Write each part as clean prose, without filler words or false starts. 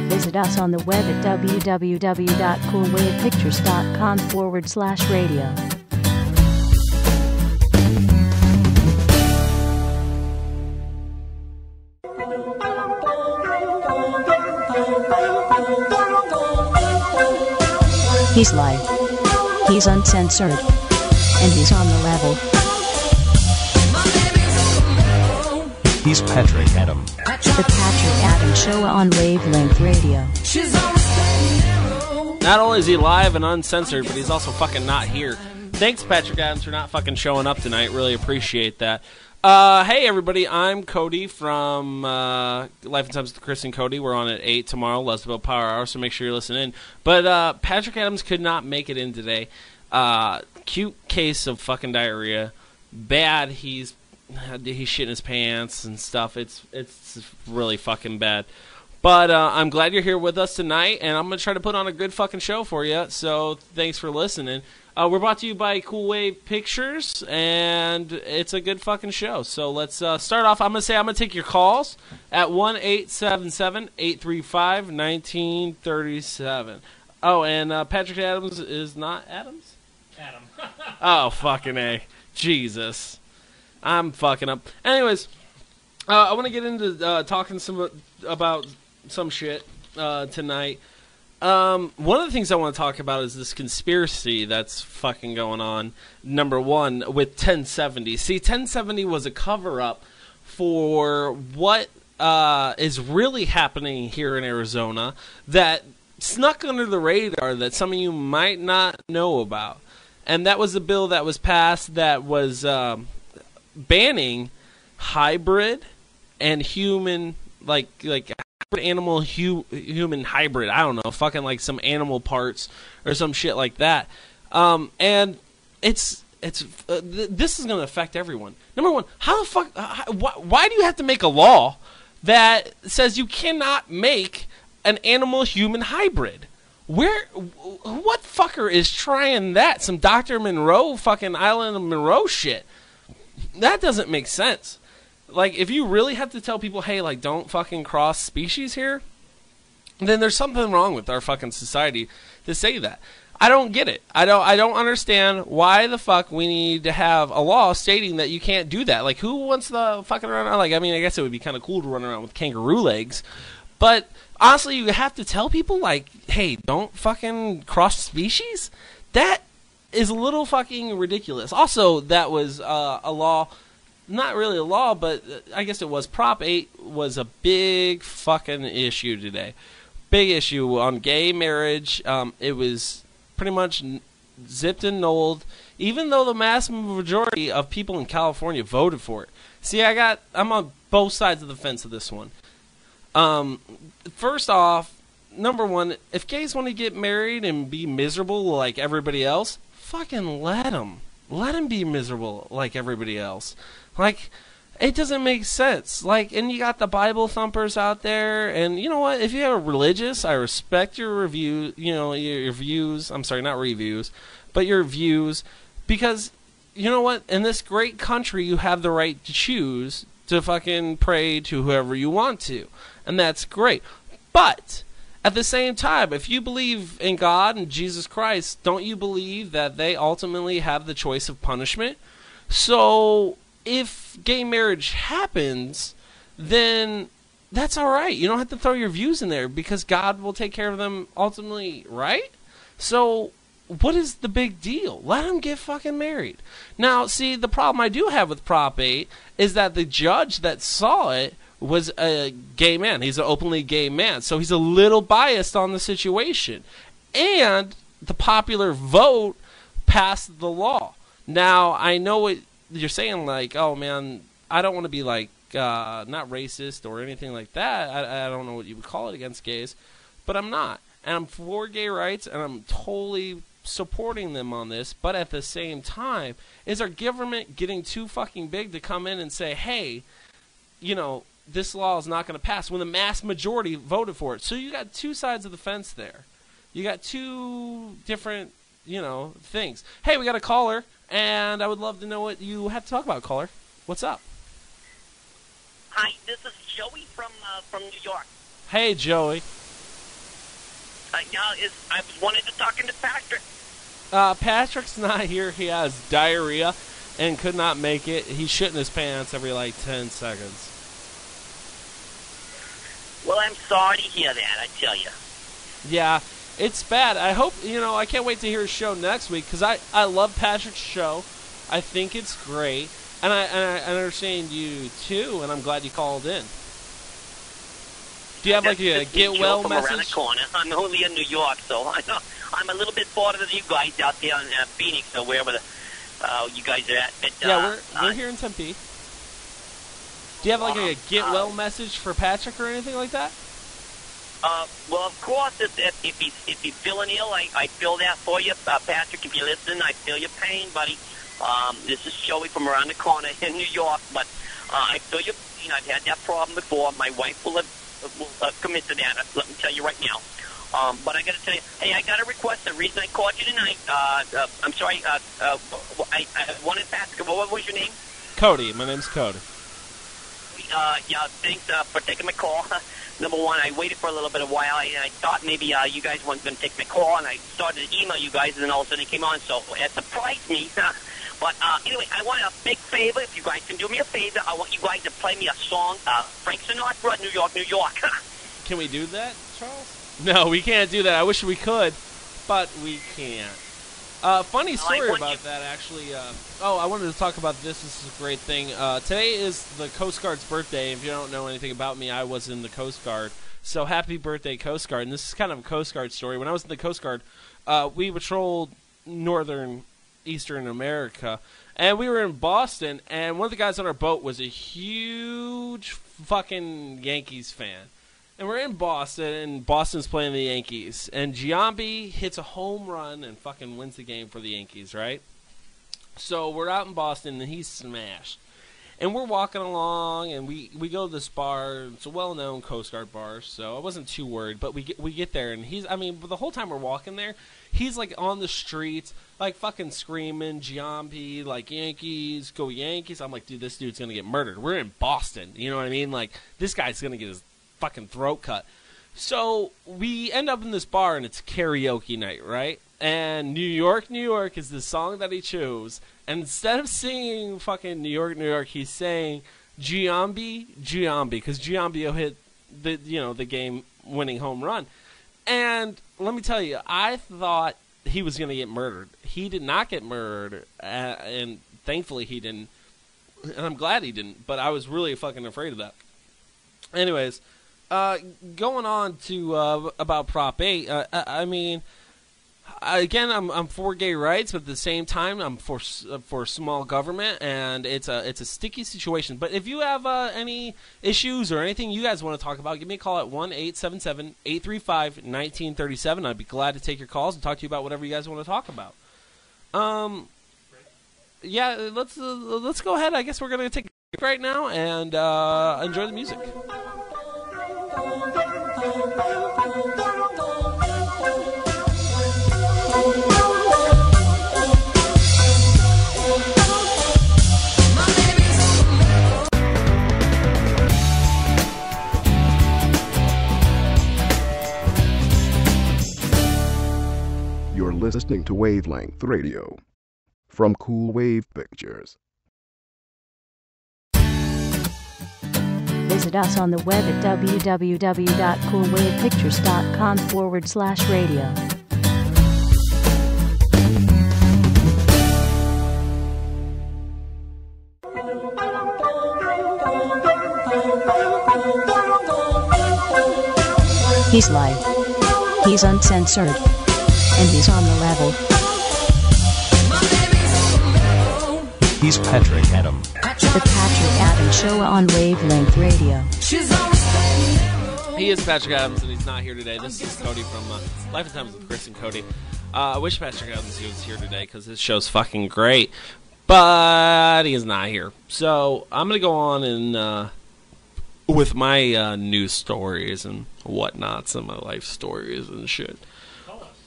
Visit us on the web at www.coolwavepictures.com/radio. He's live. He's uncensored. And he's on the level. He's Patrick Adam. The Patrick Adam Show on Wavelength Radio. Not only is he live and uncensored, but he's also fucking not here. Thanks, Patrick Adams, for not fucking showing up tonight. Really appreciate that. Hey, everybody. I'm Cody from Life and Times with Chris and Cody. We're on at 8 tomorrow, Lesbos Power Hour, so make sure you listen in. But Patrick Adams could not make it in today. Cute case of fucking diarrhea. Bad. He's shitting his pants and stuff. It's really fucking bad. But I'm glad you're here with us tonight, and I'm going to try to put on a good fucking show for you, so thanks for listening. We're brought to you by Cool Wave Pictures, and it's a good fucking show. So let's start off. I'm going to take your calls at 1-877-835-1937. Oh, and Patrick Adams is not Adams? Adam. Oh, fucking A. Jesus. I'm fucking up. Anyways, I want to get into talking about some shit tonight. One of the things I want to talk about is this conspiracy that's fucking going on, number one, with 1070. See, 1070 was a cover-up for what is really happening here in Arizona that snuck under the radar that some of you might not know about. And that was a bill that was passed that was banning hybrid and human, like animal human hybrid. I don't know, fucking like some animal parts or some shit like that. And this is going to affect everyone. Number one, how the fuck? Why do you have to make a law that says you cannot make an animal human hybrid? What fucker is trying that? Some Dr. Monroe fucking Island of Monroe shit. That doesn't make sense. Like, if you really have to tell people, hey, like, don't fucking cross species here, then there's something wrong with our fucking society to say that. I don't get it. I don't understand why the fuck we need to have a law stating that you can't do that. Like, who wants to fucking run around? Like, I mean, I guess it would be kind of cool to run around with kangaroo legs, but honestly, you have to tell people, like, hey, don't fucking cross species? That is a little fucking ridiculous. Also, that was a law, not really a law, but I guess it was. Prop 8 was a big fucking issue today. Big issue on gay marriage. It was pretty much zipped and nulled, even though the mass majority of people in California voted for it. See, I'm on both sides of the fence of this one. First off, number one, if gays want to get married and be miserable like everybody else, fucking let them. Let them be miserable like everybody else. Like, it doesn't make sense. Like, and you got the Bible thumpers out there, and you know what? If you're religious, I respect your review. You know, your views. I'm sorry, not reviews, but your views, because you know what? In this great country, you have the right to choose to fucking pray to whoever you want to, and that's great. But at the same time, if you believe in God and Jesus Christ, don't you believe that they ultimately have the choice of punishment? So if gay marriage happens, then that's all right. You don't have to throw your views in there because God will take care of them ultimately, right? So what is the big deal? Let them get fucking married. Now, see, the problem I do have with Prop 8 is that the judge that saw it was a gay man. He's an openly gay man. So he's a little biased on the situation. And the popular vote passed the law. Now, I know what you're saying, like, oh, man, I don't want to be, like, not racist or anything like that. I don't know what you would call it against gays. But I'm not. And I'm for gay rights, and I'm totally supporting them on this. But at the same time, is our government getting too fucking big to come in and say, hey, you know, this law is not going to pass when the mass majority voted for it? So you got two sides of the fence there. You got two different, you know, things. Hey, we got a caller, and I would love to know what you have to talk about, caller. What's up? Hi, this is Joey from New York. Hey, Joey. I was wanting to talk to Patrick. Patrick's not here. He has diarrhea and could not make it. He's shitting his pants every, 10 seconds. Well, I'm sorry to hear that, I tell you. Yeah, it's bad. I hope, I can't wait to hear his show next week, because I love Patrick's show. I think it's great. And I understand you, too, and I'm glad you called in. Do you have, a get well message? Around the corner. I'm only in New York, so I'm a little bit farther than you guys out there in Phoenix, or wherever you guys are at. But, yeah, we're here in Tempe. Do you have, a get well message for Patrick or anything like that? Well, of course, if he's feeling ill, I feel that for you. Patrick, if you're listening, I feel your pain, buddy. This is Joey from around the corner in New York, but I feel your pain. I've had that problem before. My wife will commit to that. Let me tell you right now. But I got to tell you, hey, I got a request. The reason I called you tonight, I'm sorry, I wanted Patrick. What was your name? Cody. My name's Cody. Yeah, thanks for taking my call. Number one, I waited for a little bit of while. I thought maybe you guys weren't going to take my call, and I started to email you guys, and then all of a sudden it came on, so it surprised me. But anyway, I want a big favor. If you guys can do me a favor, I want you guys to play me a song, Frank Sinatra, New York, New York. Can we do that, Charles? No, we can't do that. I wish we could, but we can't. Funny story about that, actually. I wanted to talk about this. This is a great thing. Today is the Coast Guard's birthday. If you don't know anything about me, I was in the Coast Guard. So happy birthday, Coast Guard. And this is kind of a Coast Guard story. When I was in the Coast Guard, we patrolled eastern America. And we were in Boston, and one of the guys on our boat was a huge fucking Yankees fan. And we're in Boston, and Boston's playing the Yankees. And Giambi hits a home run and fucking wins the game for the Yankees, right? So we're out in Boston, and he's smashed. And we're walking along, and we go to this bar. It's a well-known Coast Guard bar, so I wasn't too worried. But we get there, and the whole time we're walking there, he's, on the streets, fucking screaming, Giambi, Yankees, go Yankees. I'm like, dude, this dude's going to get murdered. We're in Boston, you know what I mean? This guy's going to get his fucking throat cut. So we end up in this bar, and it's karaoke night, right? And New York, New York is the song that he chose. And instead of singing fucking New York, New York, he's saying Giambi, Giambi, because Giambi hit the game-winning home run. And let me tell you, I thought he was going to get murdered. He did not get murdered, and thankfully he didn't. And I'm glad he didn't, but I was really fucking afraid of that. Anyways, going on to about Prop 8, again, I'm for gay rights, but at the same time, I'm for small government, and it's a sticky situation. But if you have any issues or anything you guys want to talk about, give me a call at 1-877-835-1937. I'd be glad to take your calls and talk to you about whatever you guys want to talk about. Yeah, let's go ahead. I guess we're gonna take a break right now and enjoy the music. You're listening to Wavelength Radio from Cool Wave Pictures. Visit us on the web at www.coolwavepictures.com/radio. He's live. He's uncensored. And he's on the level. He's Patrick Adam. The Patrick Adams Show on Wavelength Radio. He is Patrick Adams, and he's not here today. This is Cody from Life and Times with Chris and Cody. I wish Patrick Adams was here today, because his show's fucking great. But he is not here. So I'm going to go on and with my news stories and whatnots and my life stories and shit.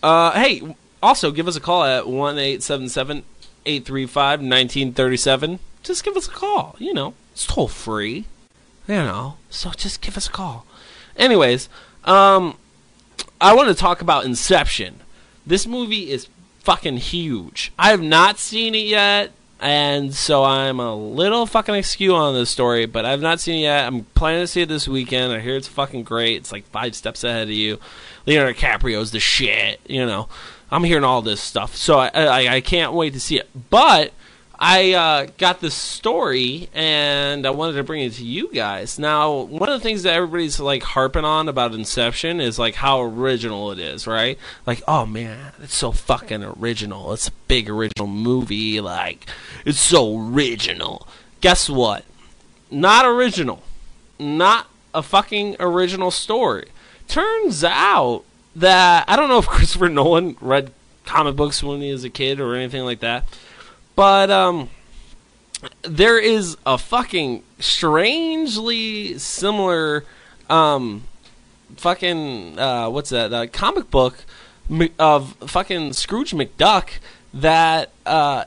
Hey, also give us a call at 1-877-835-1937. Just give us a call. It's toll free. So just give us a call. Anyways, I want to talk about Inception. This movie is fucking huge. I have not seen it yet, and so I'm a little fucking askew on this story, but I've not seen it yet. I'm planning to see it this weekend. I hear it's fucking great. It's like 5 steps ahead of you. Leonardo DiCaprio's the shit, you know. I'm hearing all this stuff, so I can't wait to see it. But I got this story, and I wanted to bring it to you guys. Now, one of the things that everybody's like harping on about Inception is like how original it is, right? Like, oh man, it's so fucking original. It's a big original movie. Like, it's so original. Guess what? Not original. Not a fucking original story. Turns out that, I don't know if Christopher Nolan read comic books when he was a kid or anything like that, but there is a fucking strangely similar comic book of fucking Scrooge McDuck that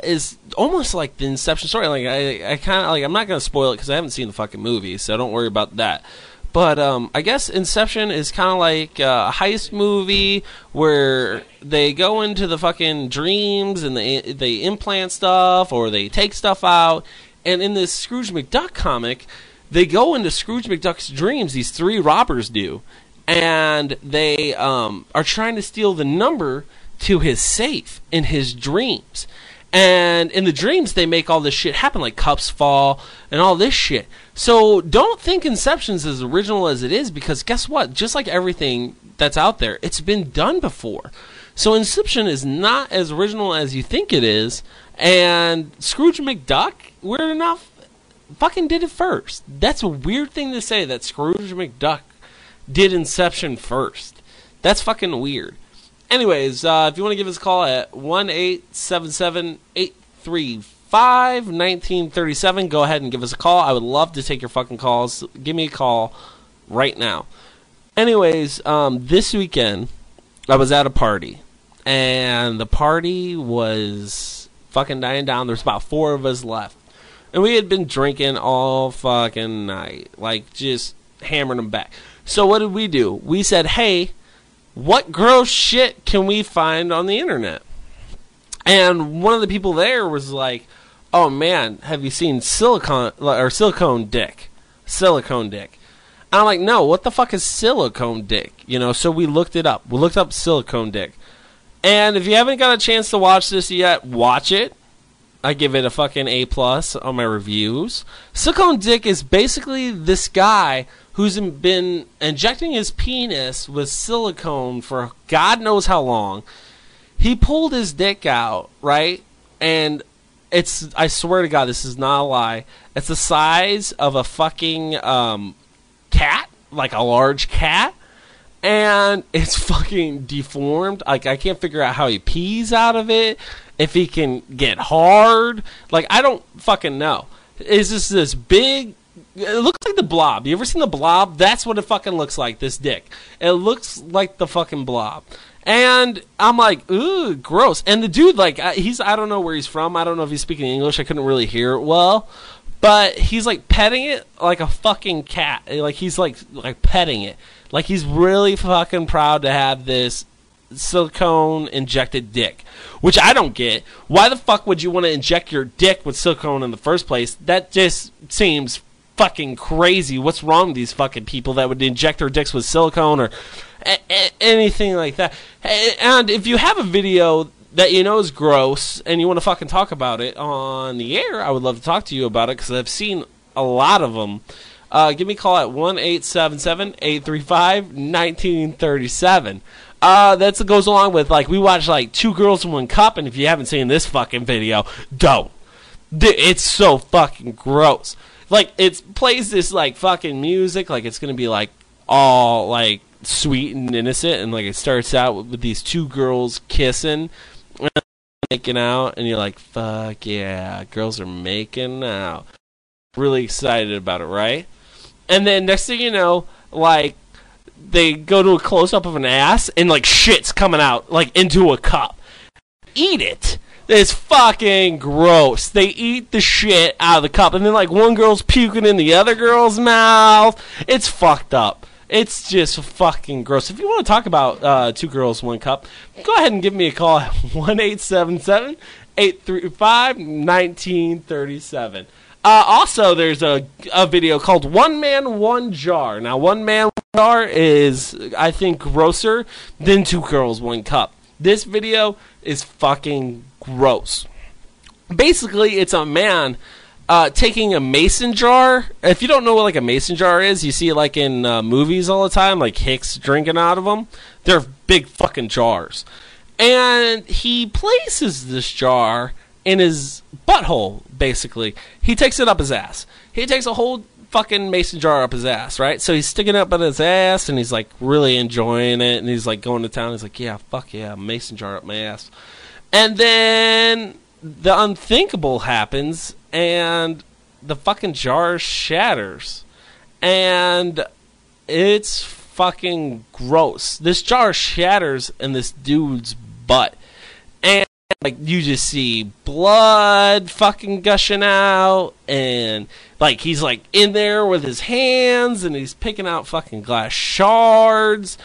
is almost like the Inception story. Like I kind of like, I'm not gonna spoil it because I haven't seen the fucking movie, so don't worry about that. But I guess Inception is kind of like a heist movie where they go into the fucking dreams and they implant stuff or they take stuff out. And in this Scrooge McDuck comic, they go into Scrooge McDuck's dreams. These 3 robbers do. And they are trying to steal the number to his safe in his dreams. And in the dreams, they make all this shit happen, like cups fall and all this shit. So don't think Inception's as original as it is, because guess what? Just like everything that's out there, it's been done before. So Inception is not as original as you think it is. And Scrooge McDuck, weird enough, fucking did it first. That's a weird thing to say, that Scrooge McDuck did Inception first. That's fucking weird. Anyways, if you want to give us a call at 1-877-835-1937, go ahead and give us a call. I would love to take your fucking calls. Give me a call right now. Anyways, this weekend, I was at a party, and the party was fucking dying down. There's about 4 of us left, and we had been drinking all fucking night, like just hammering them back. So what did we do? We said, hey, what gross shit can we find on the internet? And one of the people there was like, oh man, have you seen silicone dick? Silicone dick. And I'm like, no, what the fuck is silicone dick? You know, so we looked it up. We looked up silicone dick. And if you haven't got a chance to watch this yet, watch it. I give it a fucking A+ on my reviews. Silicone dick is basically this guy who's been injecting his penis with silicone for God knows how long. He pulled his dick out, right? And it's, I swear to God, this is not a lie, it's the size of a fucking cat, like a large cat. And it's fucking deformed. Like, I can't figure out how he pees out of it, if he can get hard. Like, I don't fucking know. It's just this big, it looks like the Blob. You ever seen the Blob? That's what it fucking looks like, this dick. It looks like the fucking Blob. And I'm like, ooh, gross. And the dude, like, I don't know where he's from. I don't know if he's speaking English. I couldn't really hear it well. But he's, like, petting it like a fucking cat. Like, he's, like petting it. Like, he's really fucking proud to have this silicone injected dick. Which I don't get. Why the fuck would you want to inject your dick with silicone in the first place? That just seems fucking crazy. What's wrong with these fucking people that would inject their dicks with silicone or anything like that? And if you have a video that you know is gross and you want to fucking talk about it on the air, I would love to talk to you about it, because I've seen a lot of them. Give me a call at 1-877-835-1937. That goes along with, like, we watched like 2 Girls in One Cup, and if you haven't seen this fucking video, don't. It's so fucking gross. Like, it plays this like fucking music, like it's gonna be like all like sweet and innocent, and like it starts out with these 2 girls kissing and making out, and you're like, fuck yeah, girls are making out. Really excited about it, right? And then next thing you know, like, they go to a close-up of an ass, and like shit's coming out like into a cup. Eat it. It's fucking gross. They eat the shit out of the cup, and then like one girl's puking in the other girl's mouth. It's fucked up. It's just fucking gross. If you want to talk about Two Girls, One Cup, go ahead and give me a call at 1-877-835-1937. Also, there's a video called One Man, One Jar. Now, One Man, One Jar is, I think, grosser than Two Girls, One Cup. This video is fucking gross. Basically, it's a man taking a mason jar. If you don't know what like a mason jar is, you see it like in movies all the time, like Hicks drinking out of them. They're big fucking jars. And he places this jar in his butthole, basically. He takes it up his ass. He takes a whole fucking mason jar up his ass, right? So he's sticking it up in his ass, and he's like really enjoying it, and he's like going to town. He's like, yeah, fuck yeah, mason jar up my ass. And then the unthinkable happens, and the fucking jar shatters. And it's fucking gross. This jar shatters in this dude's butt. And like you just see blood fucking gushing out, and like he's like in there with his hands, and he's picking out fucking glass shards.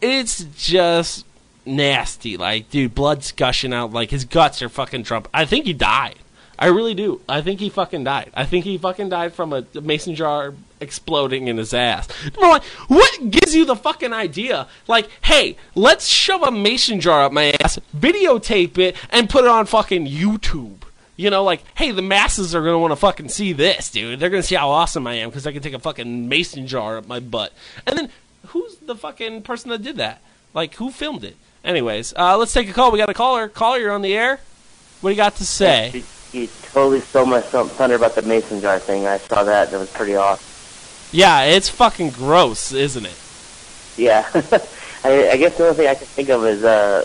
It's just nasty. Like, dude, blood's gushing out. Like, his guts are fucking drunk. I think he died. I really do. I think he fucking died. I think he fucking died from a mason jar exploding in his ass. Like, what gives you the fucking idea? Like, hey, let's shove a mason jar up my ass, videotape it, and put it on fucking YouTube. You know, like, hey, the masses are going to want to fucking see this, dude. They're going to see how awesome I am because I can take a fucking mason jar up my butt. And then, who's the fucking person that did that? Like, who filmed it? Anyways, let's take a call. We got a caller. Caller, you're on the air. What do you got to say? You totally stole my thunder about the mason jar thing. I saw that. That was pretty awesome. Yeah, it's fucking gross, isn't it? Yeah. I guess the only thing I can think of is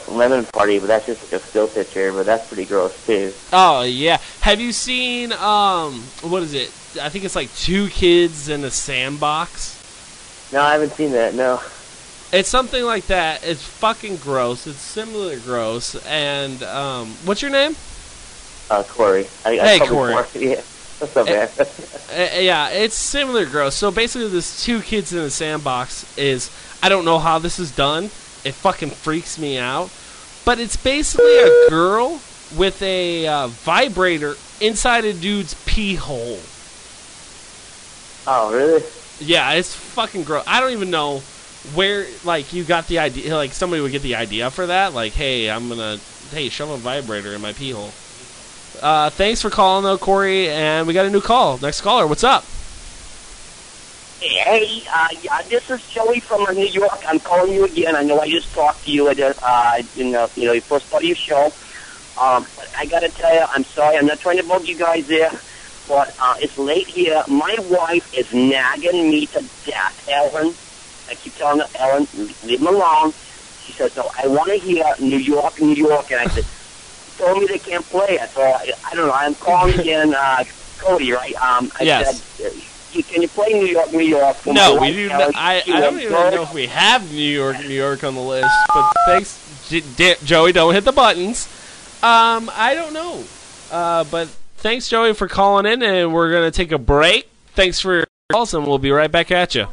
Lemon Party, but that's just like a still picture, but that's pretty gross, too. Oh, yeah. Have you seen, what is it? I think it's like Two Kids in a Sandbox. No, I haven't seen that, no. It's something like that. It's fucking gross. It's similar gross. And, what's your name? Corey. Hey, Corey. Yeah. What's up, man? Yeah, it's similar gross. So basically, this Two Kids in a Sandbox is, I don't know how this is done. It fucking freaks me out. But it's basically a girl with a vibrator inside a dude's pee hole. Oh, really? Yeah, it's fucking gross. I don't even know where, like, you got the idea. Like, somebody would get the idea for that. Like, hey, shove a vibrator in my pee hole. Thanks for calling, though, Corey, and we got a new call. Next caller, what's up? Hey, this is Joey from New York. I'm calling you again. I know I just talked to you at your first part of your show. But I gotta tell you, I'm sorry. I'm not trying to bug you guys there, but it's late here. My wife is nagging me to death. Ellen, I keep telling her, Ellen, leave me alone. She says, no, I want to hear New York, New York. And I said, told me they can't play it. So I don't know. I'm calling again, Cody, right? Yes. Said, can you play New York, New York? No, we do not. I don't even know if we have New York, New York on the list. But thanks, Joey. Don't hit the buttons. I don't know. But thanks, Joey, for calling in, and we're gonna take a break. Thanks for your calls, and we'll be right back at you.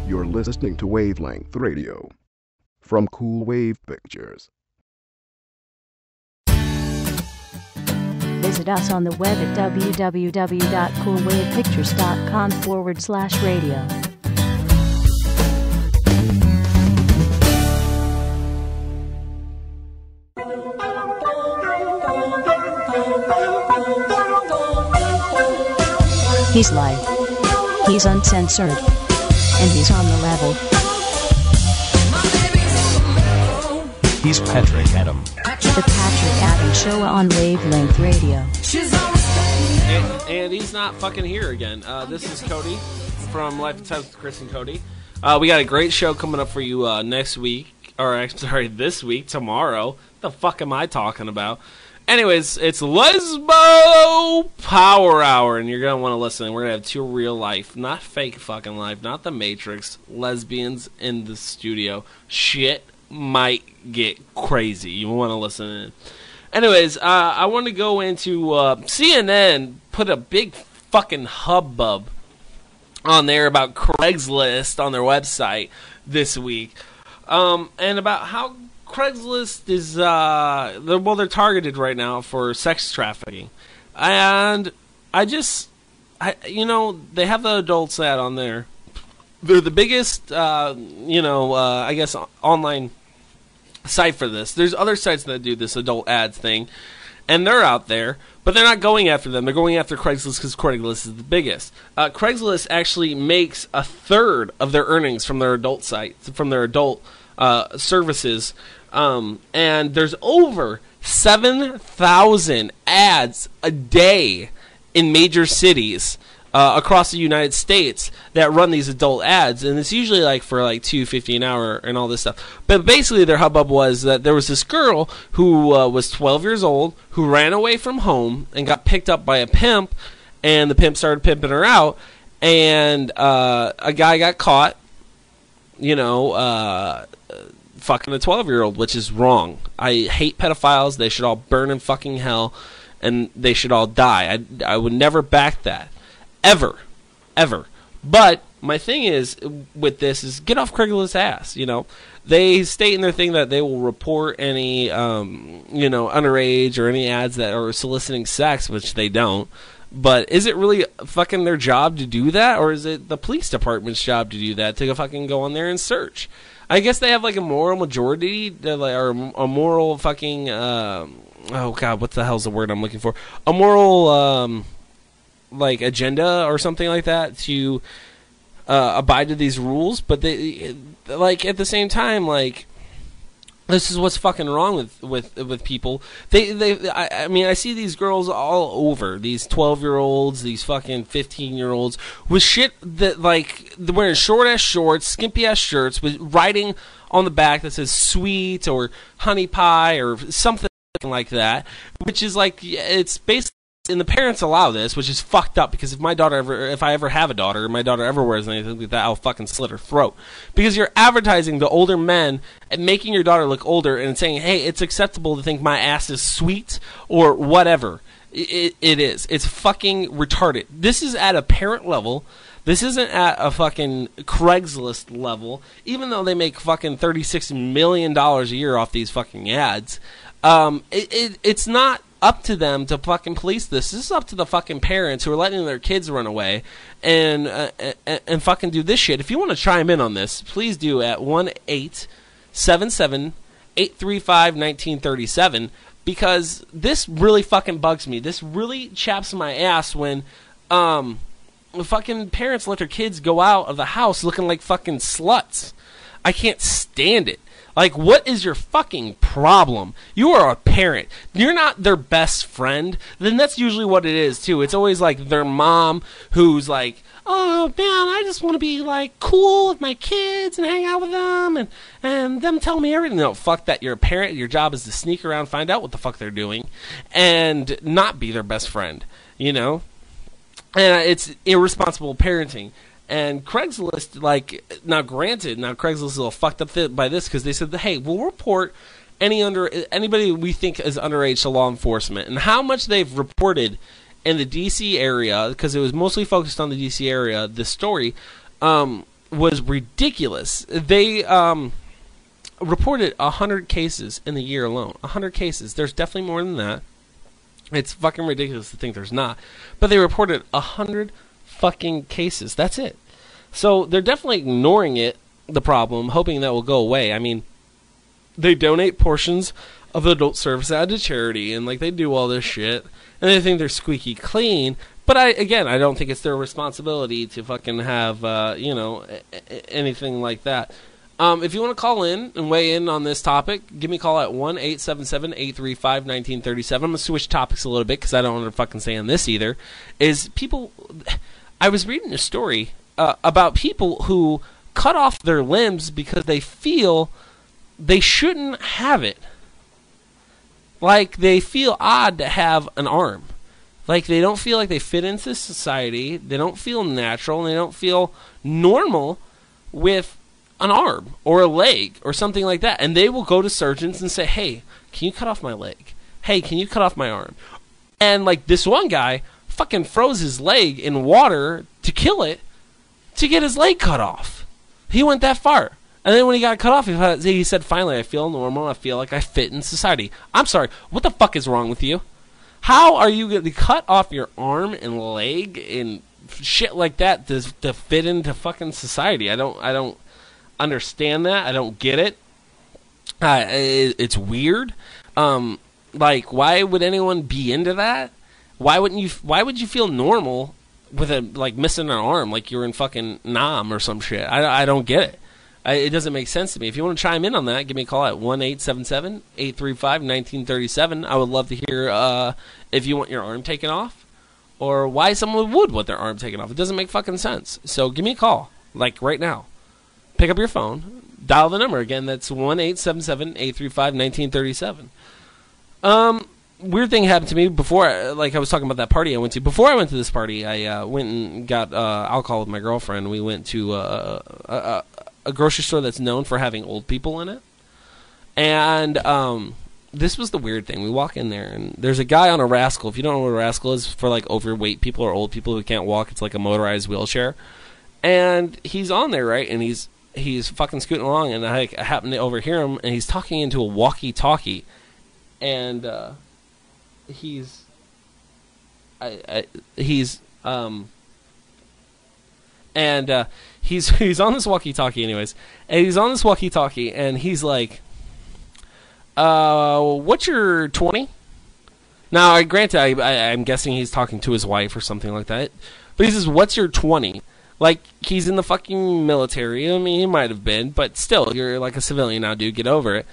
You're listening to Wavelength Radio from Cool Wave Pictures. Visit us on the web at www.coolwavepictures.com/radio. He's live. He's uncensored. And he's on the level. He's Patrick Adam. The Patrick Adams Show on Wavelength Radio. And he's not fucking here again. This is Cody from Life and Times with Chris and Cody. We got a great show coming up for you next week. Or, I'm sorry, this week, tomorrow. The fuck am I talking about? Anyways, it's Lesbo Power Hour, and you're going to want to listen. We're going to have two real life, not fake fucking life, not the Matrix, lesbians in the studio. Shit might get crazy. You want to listen in. Anyways, I want to go into CNN put a big fucking hubbub on there about Craigslist on their website this week, and about how Craigslist is they're targeted right now for sex trafficking, and they have the adults ad on there. They're the biggest I guess online site for this. There's other sites that do this adult ads thing, and they're out there, but they're not going after them. They're going after Craigslist because Craigslist is the biggest. Craigslist actually makes a third of their earnings from their adult sites, from their adult services, and there's over 7,000 ads a day in major cities across the United States that run these adult ads, and it's usually like for like $2.50 an hour and all this stuff. But basically, their hubbub was that there was this girl who was 12 years old who ran away from home and got picked up by a pimp, and the pimp started pimping her out, and a guy got caught, fucking a 12-year-old, which is wrong. I hate pedophiles. They should all burn in fucking hell, and they should all die. I would never back that. Ever. But my thing is, with this, is get off Craigslist's ass, They state in their thing that they will report any, underage or any ads that are soliciting sex, which they don't. But is it really fucking their job to do that, or is it the police department's job to do that, to fucking go on there and search? I guess they have like a moral majority, or a moral fucking, oh god, what the hell's the word I'm looking for? A moral, like agenda or something like that to abide to these rules, but they, like, at the same time, like, this is what's fucking wrong with people. I mean, I see these girls all over, these 12-year-olds, these fucking 15-year-olds, with shit that, like, they're wearing short-ass shorts, skimpy-ass shirts, with writing on the back that says sweet or honey pie or something like that, which is like, it's basically, and the parents allow this, which is fucked up, because if I ever have a daughter, my daughter ever wears anything like that, I'll fucking slit her throat. Because you're advertising to older men and making your daughter look older and saying, hey, it's acceptable to think my ass is sweet or whatever. It is. It's fucking retarded. This is at a parent level. This isn't at a fucking Craigslist level, even though they make fucking $36 million a year off these fucking ads. It's not up to them to fucking police this. This is up to the fucking parents who are letting their kids run away and fucking do this shit. If you want to chime in on this, please do at 1-877-835-1937, because this really fucking bugs me. This really chaps my ass when fucking parents let their kids go out of the house looking like fucking sluts. I can't stand it. Like, what is your fucking problem? You are a parent. You're not their best friend. Then that's usually what it is, too. It's always like their mom who's like, oh, man, I just want to be, like, cool with my kids and hang out with them and them tell me everything. No, fuck that. You're a parent. Your job is to sneak around, find out what the fuck they're doing, and not be their best friend, And it's irresponsible parenting. And Craigslist, like, now Craigslist is a little fucked up by this, because they said, hey, we'll report anybody we think is underage to law enforcement. And how much they've reported in the D.C. area, because it was mostly focused on the D.C. area, this story was ridiculous. They reported 100 cases in the year alone. 100 cases. There's definitely more than that. It's fucking ridiculous to think there's not. But they reported 100 fucking cases. That's it. So they're definitely ignoring the problem, hoping that will go away. I mean, they donate portions of the adult service ad to charity, and like they do all this shit, and they think they're squeaky clean. But I don't think it's their responsibility to fucking have anything like that. If you want to call in and weigh in on this topic, give me a call at 1-877-835-1937. I'm going to switch topics a little bit, because I don't want to fucking say on this either. I was reading a story about people who cut off their limbs because they feel they shouldn't have it. Like, they feel odd to have an arm. Like, they don't feel like they fit into society. They don't feel natural. And they don't feel normal with an arm or a leg or something like that. And they will go to surgeons and say, hey, can you cut off my leg? Hey, can you cut off my arm? And, like, this one guy fucking froze his leg in water to kill it to get his leg cut off. He went that far. And then when he got cut off, he said, finally, I feel normal. I feel like I fit in society. I'm sorry. What the fuck is wrong with you? How are you going to cut off your arm and leg and shit like that to fit into fucking society? I don't understand that. I don't get it. It's weird. Like, why would anyone be into that? Why would you feel normal with missing an arm, like you're in fucking Nam or some shit? I don't get it. It doesn't make sense to me. If you want to chime in on that, give me a call at 1-877-835-1937. I would love to hear if you want your arm taken off or why someone would want their arm taken off. It doesn't make fucking sense. So give me a call, like right now. Pick up your phone, dial the number again. That's 1-877-835-1937. Weird thing happened to me before, like I was talking about that party I went to. Before I went to this party, I went and got alcohol with my girlfriend. We went to a grocery store that's known for having old people in it. And this was the weird thing. We walk in there, and there's a guy on a Rascal. If you don't know what a Rascal is, for like overweight people or old people who can't walk, it's like a motorized wheelchair. And he's on there, right? And he's fucking scooting along, and I happen to overhear him, and he's talking into a walkie-talkie. And he's on this walkie-talkie anyways, and he's on this walkie-talkie, and he's like, what's your 20? Now, granted, I'm guessing he's talking to his wife or something like that, but he says, what's your 20? Like, he's in the fucking military. I mean, he might have been, but still, you're like a civilian now, dude, get over it.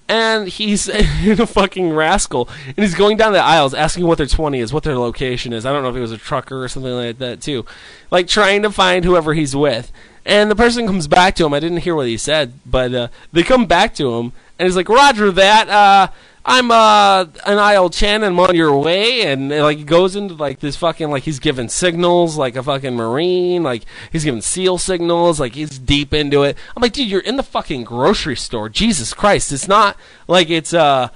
And he's in a fucking Rascal, and he's going down the aisles asking what their 20 is, what their location is. I don't know if he was a trucker or something like that, too. Like, trying to find whoever he's with. And the person comes back to him. I didn't hear what he said, but they come back to him, and he's like, Roger that, I'm an aisle 10, and I'm on your way. And like, he goes into like this fucking, like, he's giving signals like a fucking Marine, like he's giving SEAL signals, like he's deep into it. I'm like, dude, you're in the fucking grocery store. Jesus Christ. It's not like it's like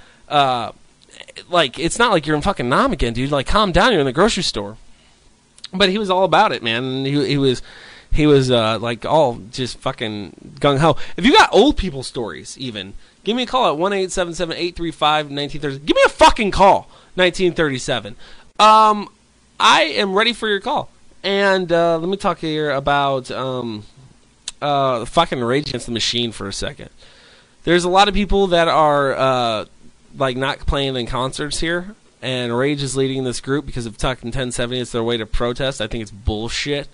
it's not like you're in fucking Nam again, dude. Like, calm down, you're in the grocery store. But he was all about it, man. He was like all just fucking gung ho. If you got old people stories, even, give me a call at 1-877-835-1937. Give me a fucking call, 1937. I am ready for your call. And let me talk here about fucking Rage Against the Machine for a second. There's a lot of people that are like not playing in concerts here, and Rage is leading this group because of Tuck and 1070. It's their way to protest. I think it's bullshit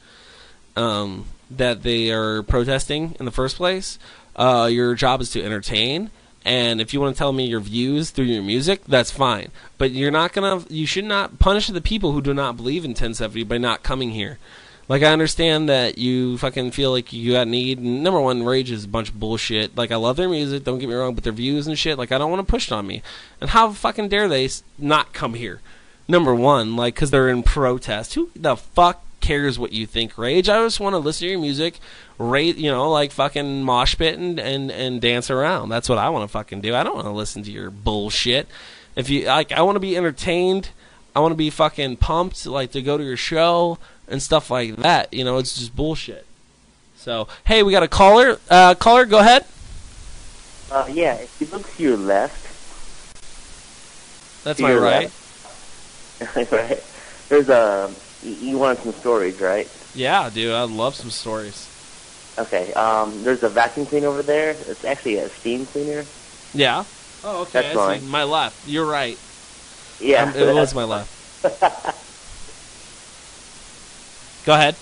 that they are protesting in the first place. Your job is to entertain, and if you want to tell me your views through your music, that's fine. But you should not punish the people who do not believe in 1070 by not coming here. Like, I understand that you fucking feel like you got need. Number one, Rage is a bunch of bullshit. Like, I love their music, don't get me wrong, but their views and shit, like, I don't want to push it on me. And how fucking dare they not come here? Number one, like, because they're in protest. Who the fuck cares what you think, Rage? I just want to listen to your music, like fucking mosh pit and dance around. That's what I want to fucking do. I don't want to listen to your bullshit. If you like, I want to be entertained. I want to be fucking pumped, like, to go to your show and stuff like that. You know, it's just bullshit. So, hey, we got a caller. Caller, go ahead. Yeah, if you look to your left. That's my right. Right. There's you wanted some stories, right? Yeah, dude, I'd love some stories. Okay, there's a vacuum cleaner over there. It's actually a steam cleaner. Yeah? Oh, okay. That's mine. My left. You're right. Yeah. It was my left. Go ahead.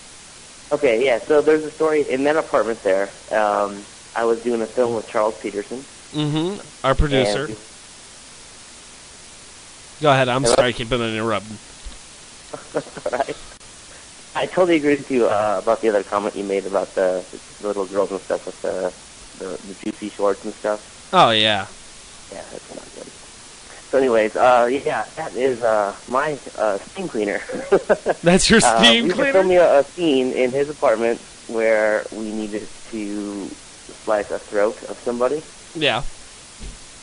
Okay, yeah, so there's a story in that apartment there. I was doing a film with Charles Peterson. Mm-hmm. Our producer. Go ahead. I'm sorry. I keep on interrupting. Right. I totally agree with you about the other comment you made about the little girls and stuff with the juicy shorts and stuff. Oh, yeah. Yeah, that's not good. So anyways, yeah, that is my steam cleaner. That's your steam we cleaner? filmed me a scene in his apartment where we needed to slice a throat of somebody. Yeah.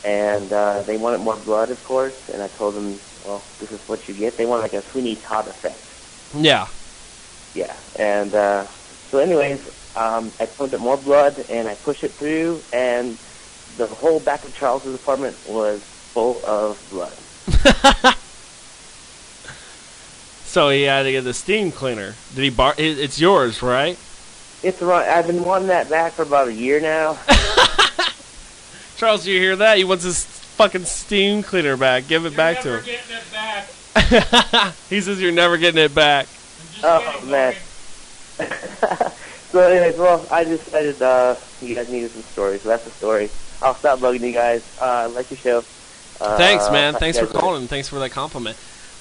And they wanted more blood, of course, and I told them, well, this is what you get. They want like a Sweeney Todd effect. Yeah. Yeah, and so anyways, I pumped up more blood, and I pushed it through, and the whole back of Charles's apartment was full of blood. So he had to get the steam cleaner. Did he it's yours, right? It's right. I've been wanting that back for about a year now. Charles, do you hear that? He wants his fucking steam cleaner back. Give it back to him. You're never getting it back. He says you're never getting it back. Oh, man. So anyways, well, I decided you guys needed some stories, so that's the story. I'll stop bugging you guys. I like your show. Thanks, man. talk Thanks to for you guys calling. Thanks for that compliment.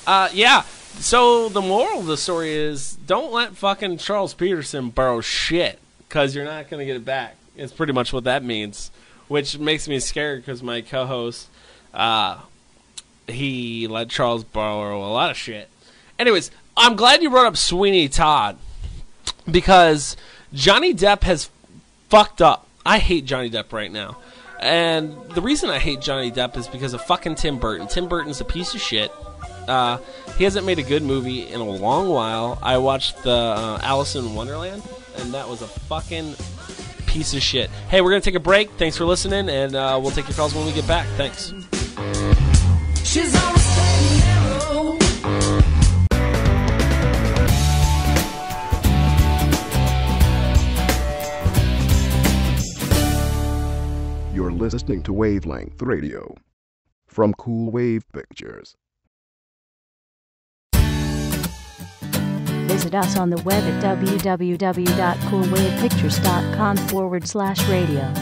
Yeah. So the moral of the story is don't let fucking Charles Peterson borrow shit because you're not going to get it back. It's pretty much what that means, which makes me scared because my co-host, he let Charles borrow a lot of shit. Anyways, I'm glad you brought up Sweeney Todd because Johnny Depp has fucked up. I hate Johnny Depp right now. And the reason I hate Johnny Depp is because of fucking Tim Burton. Tim Burton's a piece of shit. He hasn't made a good movie in a long while. I watched the Alice in Wonderland, and that was a fucking piece of shit. Hey, we're going to take a break. Thanks for listening, and we'll take your calls when we get back. Thanks. She's on a straight and narrow. You're listening to Wavelength Radio from Cool Wave Pictures. Visit us on the web at www.coolwavepictures.com/radio.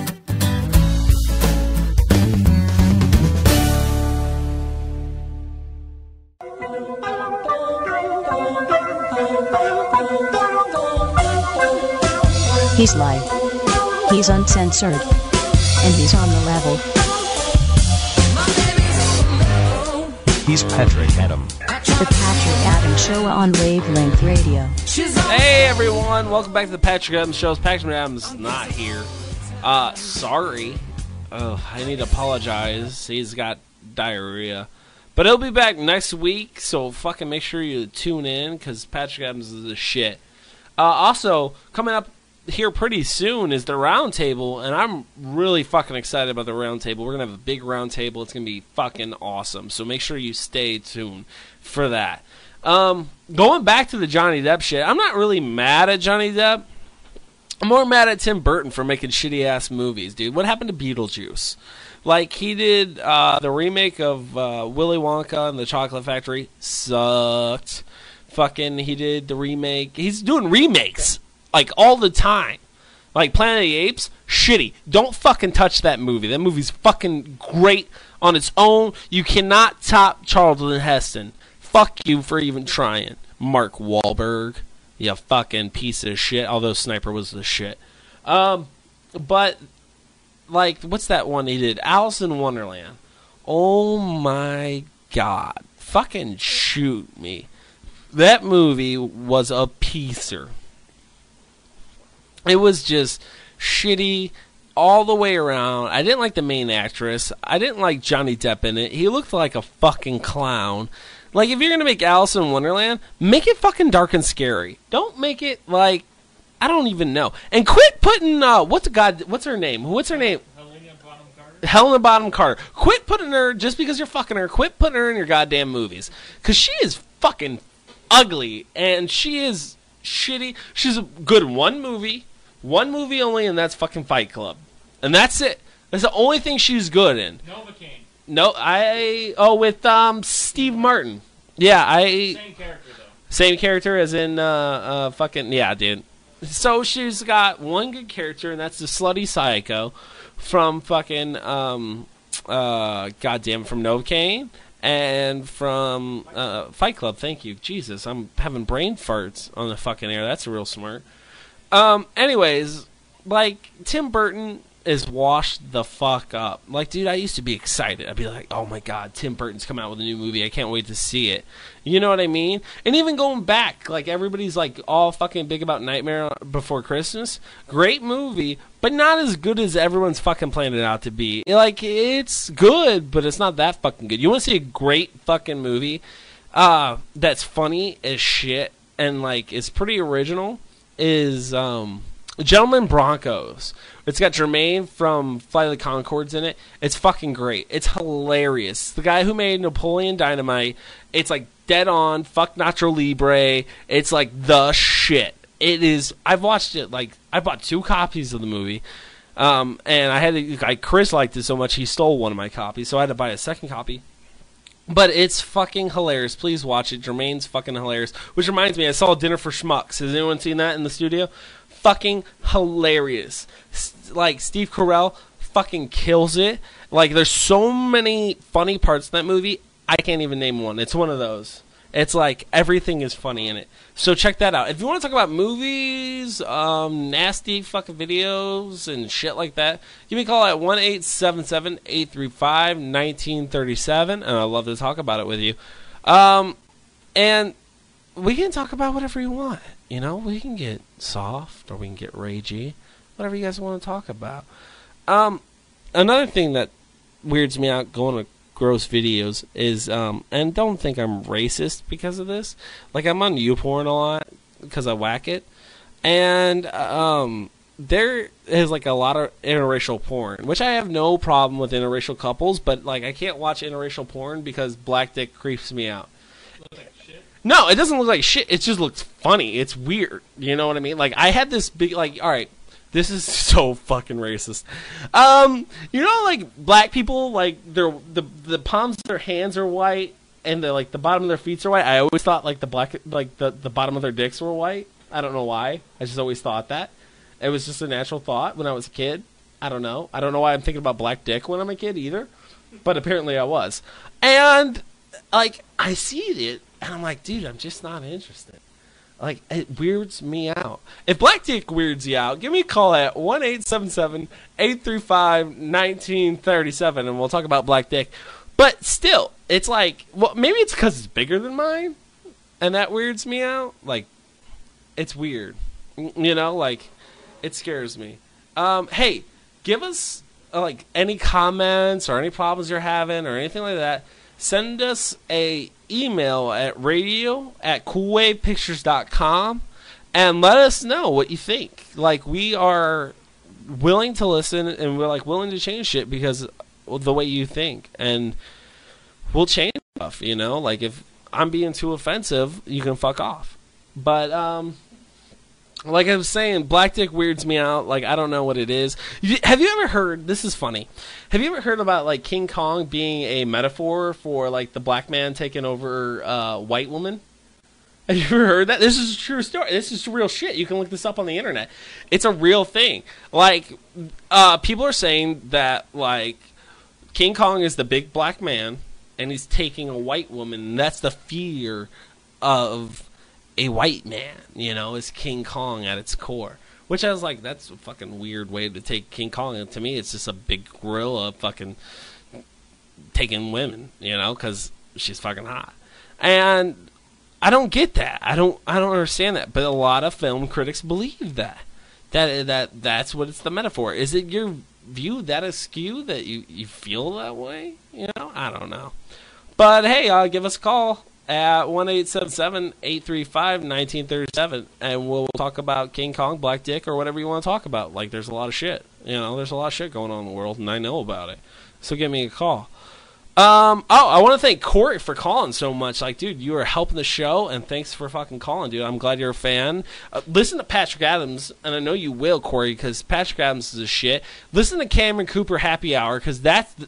He's live. He's uncensored. And he's on the level. He's Patrick Adam. The Patrick Adams Show on Wavelength Radio. Hey, everyone. Welcome back to the Patrick Adams Show. Patrick Adams not here. Sorry. I need to apologize. He's got diarrhea. But he'll be back next week, so fucking make sure you tune in, because Patrick Adams is the shit. Also, coming up here pretty soon is the round table, and I'm really fucking excited about the round table. We're gonna have a big round table. It's gonna be fucking awesome, so make sure you stay tuned for that. Going back to the Johnny Depp shit, I'm not really mad at Johnny Depp. I'm more mad at Tim Burton for making shitty ass movies, dude. What happened to Beetlejuice? Like, he did the remake of Willy Wonka and the Chocolate Factory. Sucked. Fucking, he did the remake. He's doing remakes, like, all the time. Like, Planet of the Apes, shitty. Don't fucking touch that movie. That movie's fucking great on its own. You cannot top Charlton Heston. Fuck you for even trying. Mark Wahlberg, you fucking piece of shit. Although Sniper was the shit. But, like, what's that one he did? Alice in Wonderland. Oh my god. Fucking shoot me. That movie was a piecer. It was just shitty all the way around. I didn't like the main actress. I didn't like Johnny Depp in it. He looked like a fucking clown. Like, if you're going to make Alice in Wonderland, make it fucking dark and scary. Don't make it, like, I don't even know. And quit putting, what's her name? Helena Bonham Carter. Quit putting her, just because you're fucking her, quit putting her in your goddamn movies. Because she is fucking ugly, and she is shitty. She's good in one movie only, and that's fucking Fight Club. And that's it. That's the only thing she's good in. Novocaine. No, with Steve Martin. Yeah, Same character, though. Same character as in, fucking, yeah, dude. So she's got one good character, and that's the slutty psycho from fucking, goddamn, from Novocaine and from Fight Club. Thank you. Jesus, I'm having brain farts on the fucking air. That's real smart. Anyways, like, Tim Burton, is washed the fuck up. Like, dude, I used to be excited. I'd be like, oh my god, Tim Burton's coming out with a new movie. I can't wait to see it. You know what I mean? And even going back, like, everybody's like all fucking big about Nightmare Before Christmas. Great movie, but not as good as everyone's fucking planned it out to be. Like, it's good, but it's not that fucking good. You want to see a great fucking movie that's funny as shit and, like, is pretty original is Gentlemen Broncos. It's got Jermaine from Flight of the Conchords in it. It's fucking great. It's hilarious. The guy who made Napoleon Dynamite, it's like dead on, fuck Nacho Libre. It's like the shit. It is. I've watched it, like, I bought 2 copies of the movie. And I had to, like, Chris liked it so much he stole one of my copies, so I had to buy a second copy. But it's fucking hilarious. Please watch it. Jermaine's fucking hilarious. Which reminds me, I saw Dinner for Schmucks. Has anyone seen that in the studio? Fucking hilarious. Like, Steve Carell fucking kills it. Like, there's so many funny parts in that movie, I can't even name one. It's one of those. It's like, everything is funny in it. So check that out. If you want to talk about movies, nasty fucking videos, and shit like that, give me a call at 1-877-835-1937, and I'd love to talk about it with you. And we can talk about whatever you want. You know, we can get soft, or we can get ragey, whatever you guys want to talk about. Another thing that weirds me out going to gross videos is, and don't think I'm racist because of this, like, I'm on YouPorn a lot because I whack it, and there is, like, a lot of interracial porn, which I have no problem with interracial couples, but, like, I can't watch interracial porn because black dick creeps me out. No, it doesn't look like shit. It just looks funny. It's weird. You know what I mean? Like, I had this big, like, all right, this is so fucking racist. You know, like, black people, like, the palms of their hands are white, and the, like, the bottom of their feet are white. I always thought, like, the bottom of their dicks were white. I don't know why. I just always thought that. It was just a natural thought when I was a kid. I don't know. I don't know why I'm thinking about black dick when I'm a kid either. But apparently I was. And, like, I see it, and I'm like, dude, I'm just not interested. Like, it weirds me out. If black dick weirds you out, give me a call at 1-877-835-1937, and we'll talk about black dick. But still, it's like, well, maybe it's because it's bigger than mine, and that weirds me out. Like, it's weird. You know, like, it scares me. Hey, give us, like, any comments or any problems you're having or anything like that. Send us a email at radio@coolwavepictures.com and let us know what you think. Like, we are willing to listen, and we're, like, willing to change shit because of the way you think, and we'll change stuff, you know? Like, if I'm being too offensive, you can fuck off. But, like I was saying, black dick weirds me out. Like, I don't know what it is. Have you ever heard, this is funny, have you ever heard about, like, King Kong being a metaphor for, like, the black man taking over white woman? Have you ever heard that? This is a true story. This is real shit. You can look this up on the internet. It's a real thing. Like, people are saying that, like, King Kong is the big black man, and he's taking a white woman, and that's the fear of a white man, you know, is King Kong at its core. Which I was like, that's a fucking weird way to take King Kong. And to me, it's just a big gorilla fucking taking women, you know, because she's fucking hot. And I don't get that. I don't understand that. But a lot of film critics believe that. That's what it's the metaphor. Is it your view that askew that you feel that way? You know, I don't know. But hey, give us a call at 1-877-835-1937, and we'll talk about King Kong, black dick, or whatever you want to talk about. Like, there's a lot of shit. You know, there's a lot of shit going on in the world, and I know about it. So give me a call. I want to thank Corey for calling so much. Like, dude, you are helping the show, and thanks for fucking calling, dude. I'm glad you're a fan. Listen to Patrick Adams, and I know you will, Corey, because Patrick Adams is a shit. Listen to Cameron Cooper Happy Hour, because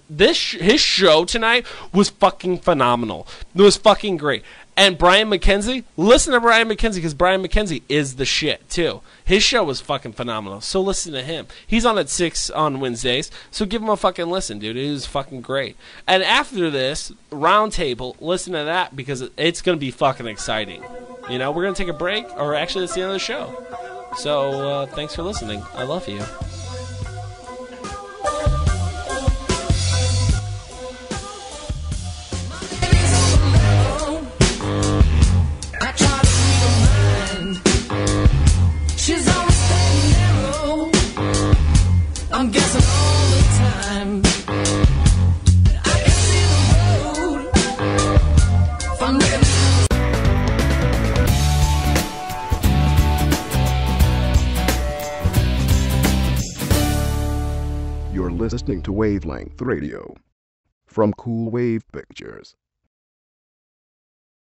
his show tonight was fucking phenomenal. It was fucking great. And Brian McKenzie, listen to Brian McKenzie, because Brian McKenzie is the shit, too. His show was fucking phenomenal, so listen to him. He's on at 6 on Wednesdays, so give him a fucking listen, dude. It was fucking great. And after this, Roundtable, listen to that, because it's going to be fucking exciting. You know, we're going to take a break, or actually, it's the end of the show. So, thanks for listening. I love you. I'm guessing all the time. I can see the road from looking. You're listening to Wavelength Radio from Cool Wave Pictures.